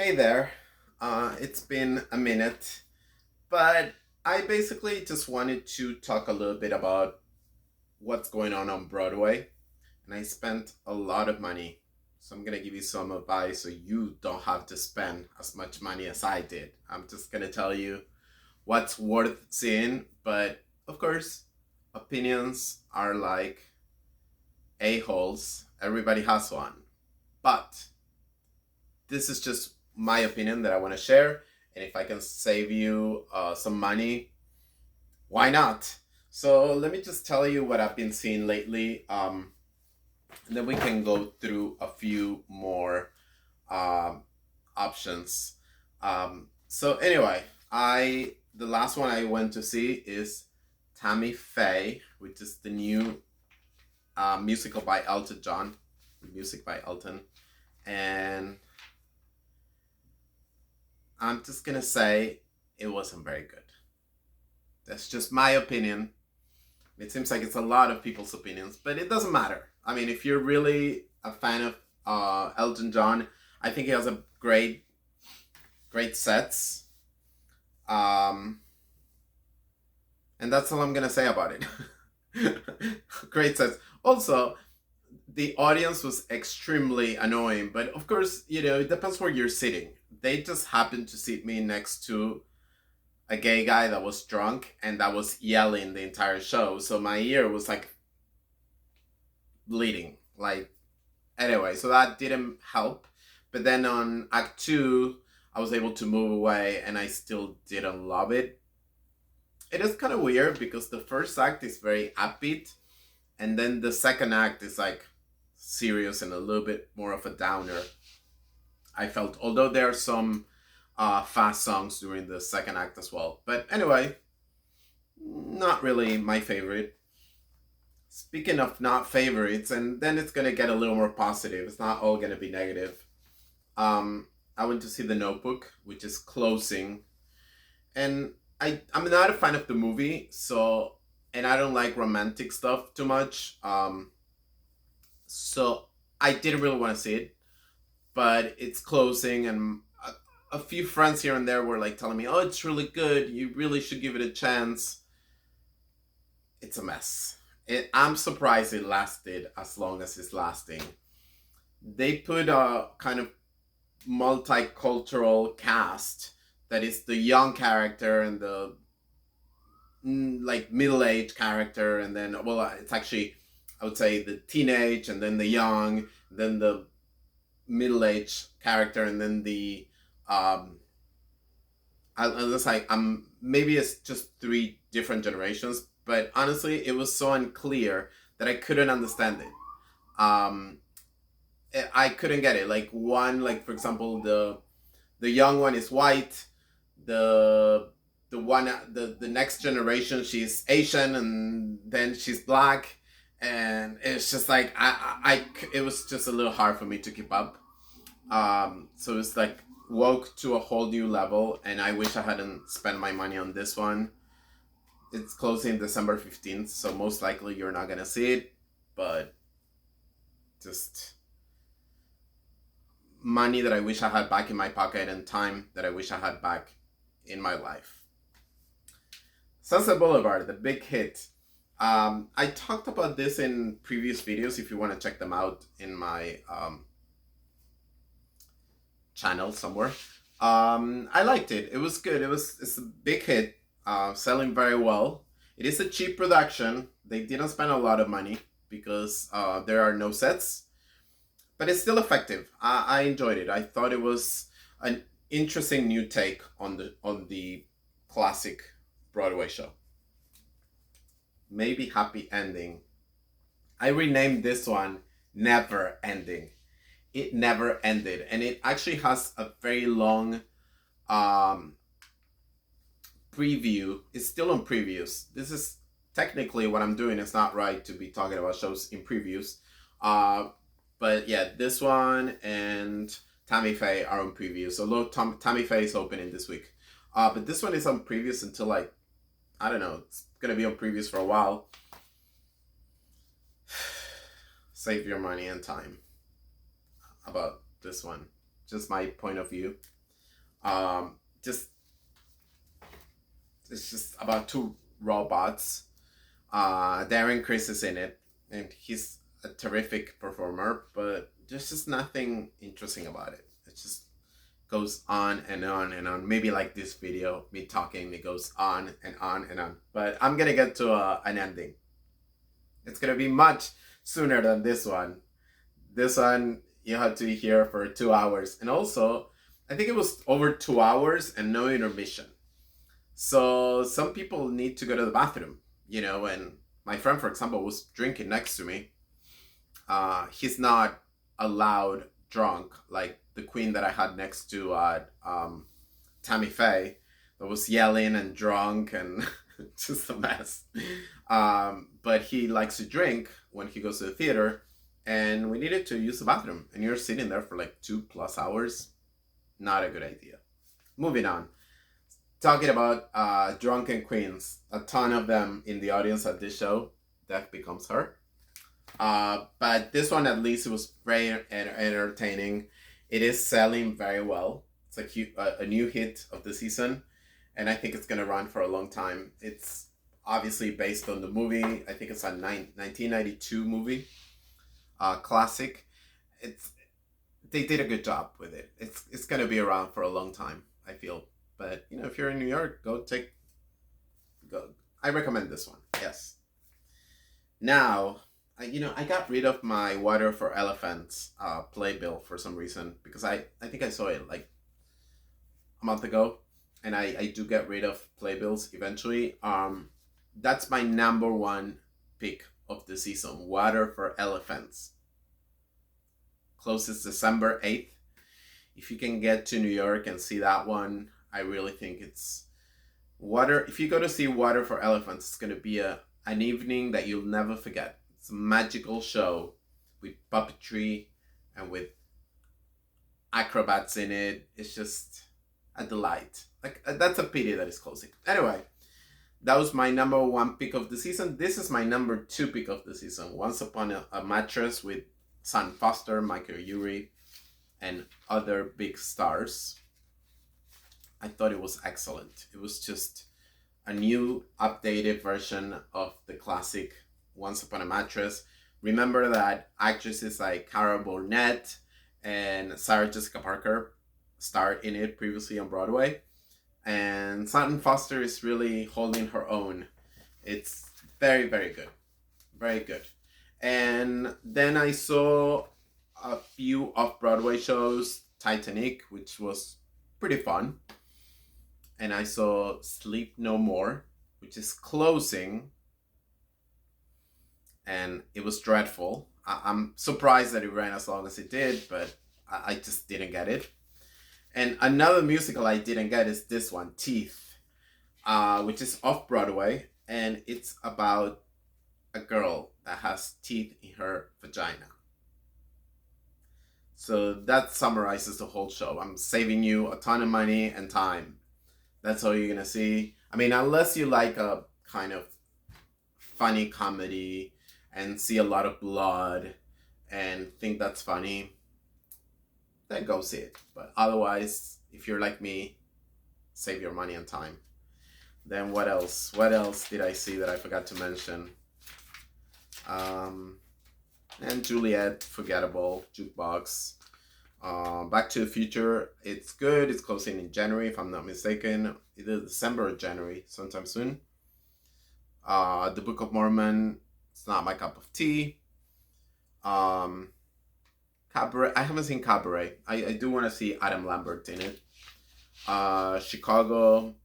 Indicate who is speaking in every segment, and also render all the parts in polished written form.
Speaker 1: Hey there. It's been a minute, but I basically just wanted to talk a little bit about what's going on Broadway. And I spent a lot of money. So I'm going to give you some advice so you don't have to spend as much money as I did. I'm just going to tell you what's worth seeing. But of course, opinions are like a-holes. Everybody has one. But this is just my opinion that I want to share. And if I can save you some money, why not? So let me just tell you what I've been seeing lately. And then we can go through a few more um, options. So anyway, I the last one I went to see is Tammy Faye, which is the new musical by Elton John, music by Elton, and I'm just gonna say it wasn't very good. That's just my opinion. It seems like it's a lot of people's opinions, but it doesn't matter. I mean, if you're really a fan of Elton John, I think he has a great sets. Um, and that's all I'm gonna say about it. Great sets. Also, the audience was extremely annoying, but of course, it depends where you're sitting. They just happened to seat me next to a gay guy that was drunk and that was yelling the entire show. So my ear was like bleeding. Like, anyway, so that didn't help. But then on Act 2, I was able to move away and I still didn't love it. It is kind of weird because the first act is very upbeat and then the second act is like serious and a little bit more of a downer. I felt, although there are some fast songs during the second act as well. But anyway, not really my favorite. Speaking of not favorites, and then it's gonna get a little more positive. It's not all gonna be negative. I went to see The Notebook, which is closing, and I'm not a fan of the movie, so and I don't like romantic stuff too much. So I didn't really want to see it, but it's closing, and a few friends here and there were like telling me, "Oh, it's really good. You really should give it a chance." It's a mess. I'm surprised it lasted as long as it's lasting. They put a kind of multicultural cast that is the young character and the like middle-aged character, and then it's actually, I would say, the teenage and then the young, then the middle-aged character, and then the unless I'm maybe it's just three different generations, but honestly it was so unclear that I couldn't understand it. um I couldn't get it. Like, one, like, for example, the young one is white, the the next generation, she's Asian, and then she's black, and it's just like it was just a little hard for me to keep up. So it's like woke to a whole new level, and I wish I hadn't spent my money on this one. It's closing December 15th, so most likely you're not gonna see it, but just money that I wish I had back in my pocket and time that I wish I had back in my life. Sunset Boulevard, the big hit. I talked about this in previous videos if you want to check them out in my channel somewhere. I liked it. It was good. It's a big hit, selling very well. It is a cheap production. They didn't spend a lot of money because there are no sets, but it's still effective. I enjoyed it. I thought it was an interesting new take on the classic Broadway show. Maybe Happy Ending. I renamed this one Never Ending. It never ended, and it actually has a very long um, preview. It's still on previews. This is technically what I'm doing. It's not right to be talking about shows in previews. Uh, but yeah, this one and Tammy Faye are on previews. Although Tammy Faye is opening this week. But this one is on previews until, like, I don't know. It's gonna be on previews for a while. Save your money and time about this one. just my point of view. Um, just it's just about two robots. Darren Criss is in it, and he's a terrific performer, but there's just nothing interesting about it. It just goes on and on and on. Maybe like this video, me talking, it goes on and on and on. But I'm gonna get to an ending. It's gonna be much sooner than this one. This one, you had to be here for 2 hours. And also, I think it was over 2 hours and no intermission. So some people need to go to the bathroom, and my friend, for example, was drinking next to me. He's not allowed drunk like the queen that I had next to Tammy Faye, that was yelling and drunk and just a mess. But he likes to drink when he goes to the theater, and we needed to use the bathroom. And you're sitting there for like 2+ hours. Not a good idea. Moving on. Talking about drunken queens, a ton of them in the audience at this show. Death Becomes Her. But this one, at least, it was very entertaining. It is selling very well. It's a new hit of the season, and I think it's going to run for a long time. It's obviously based on the movie. I think it's a 1992 movie, classic. They did a good job with it. It's going to be around for a long time, I feel. But if you're in New York, go. I recommend this one. Yes. Now, I got rid of my Water for Elephants playbill for some reason, because I think I saw it like a month ago, and I do get rid of playbills eventually. That's my number one pick of the season, Water for Elephants. Closes December 8th. If you can get to New York and see that one, I really think it's Water. If you go to see Water for Elephants, it's going to be an evening that you'll never forget. It's a magical show with puppetry and with acrobats in it. It's just a delight. Like, that's a pity that it's closing. Anyway, that was my number one pick of the season. This is my number two pick of the season. Once Upon a Mattress with Sam Foster, Michael Urie, and other big stars. I thought it was excellent. It was just a new, updated version of the classic Once Upon a Mattress. Remember that actresses like Cara Burnett and Sarah Jessica Parker starred in it previously on Broadway. And Sam Foster is really holding her own. It's very, very good. Very good. And then I saw a few off-Broadway shows. Titanic, which was pretty fun. And I saw Sleep No More, which is closing. And it was dreadful. I'm surprised that it ran as long as it did, but I just didn't get it. And another musical I didn't get is this one, Teeth, which is off-Broadway. And it's about a girl that has teeth in her vagina. So that summarizes the whole show. I'm saving you a ton of money and time. That's all you're going to see. I mean, unless you like a kind of funny comedy and see a lot of blood and think that's funny, then go see it. But otherwise, if you're like me, save your money and time. Then what else? What else did I see that I forgot to mention? And Juliet, forgettable. Jukebox. Back to the Future, it's good. It's closing in January, if I'm not mistaken. Either December or January, sometime soon. The Book of Mormon, it's not my cup of tea. Cabaret, I haven't seen Cabaret. I do want to see Adam Lambert in it. Chicago,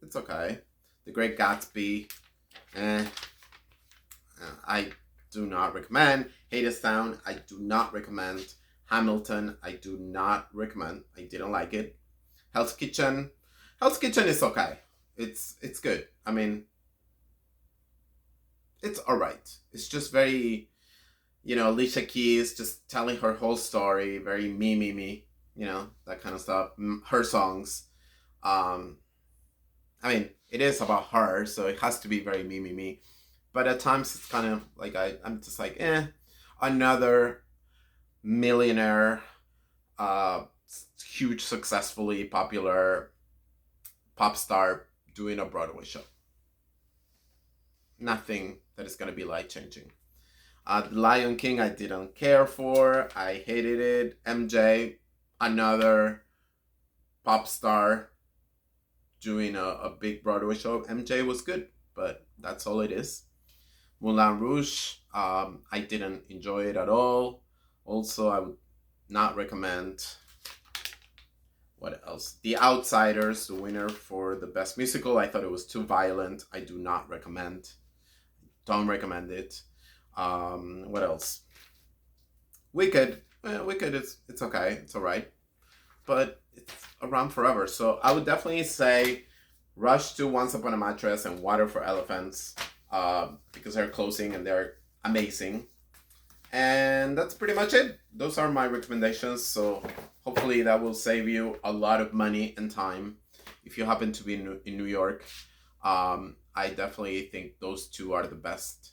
Speaker 1: it's okay. The Great Gatsby, I do not recommend. Hadestown, I do not recommend. Hamilton, I do not recommend. I didn't like it. Hell's Kitchen is okay. It's good. I mean, it's alright. It's just very, Alicia Keys just telling her whole story, very me, that kind of stuff. Her songs. I mean, it is about her, so it has to be very me. But at times it's kind of like I'm just like, another millionaire huge, successfully popular pop star doing a Broadway show. Nothing that is going to be life changing. The Lion King, I didn't care for. I hated it. MJ, another pop star doing a big Broadway show. MJ was good, but that's all it is. Moulin Rouge, I didn't enjoy it at all. Also, I would not recommend. What else? The Outsiders, the winner for the best musical. I thought it was too violent. I do not recommend. Don't recommend it. What else? Wicked. Wicked is it's okay. It's alright, but it's around forever. So I would definitely say rush to Once Upon a Mattress and Water for Elephants because they're closing and they're amazing. And that's pretty much it. Those are my recommendations. So hopefully that will save you a lot of money and time if you happen to be in New York. I definitely think those two are the best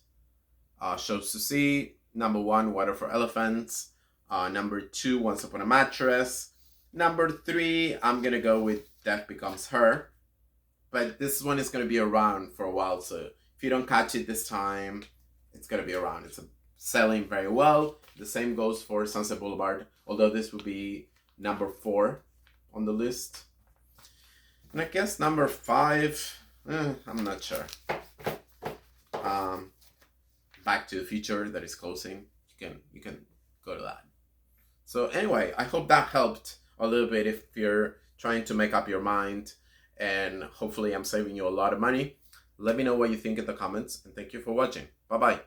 Speaker 1: shows to see. Number one, Water for Elephants. Number two, Once Upon a Mattress. Number three, I'm gonna go with Death Becomes Her. But this one is gonna be around for a while, so if you don't catch it this time, it's gonna be around. It's selling very well. The same goes for Sunset Boulevard, although this would be number 4 on the list. And I guess number 5, I'm not sure. Back to the Future that is closing. You can go to that. So anyway, I hope that helped a little bit if you're trying to make up your mind, and hopefully I'm saving you a lot of money. Let me know what you think in the comments, and thank you for watching. Bye bye.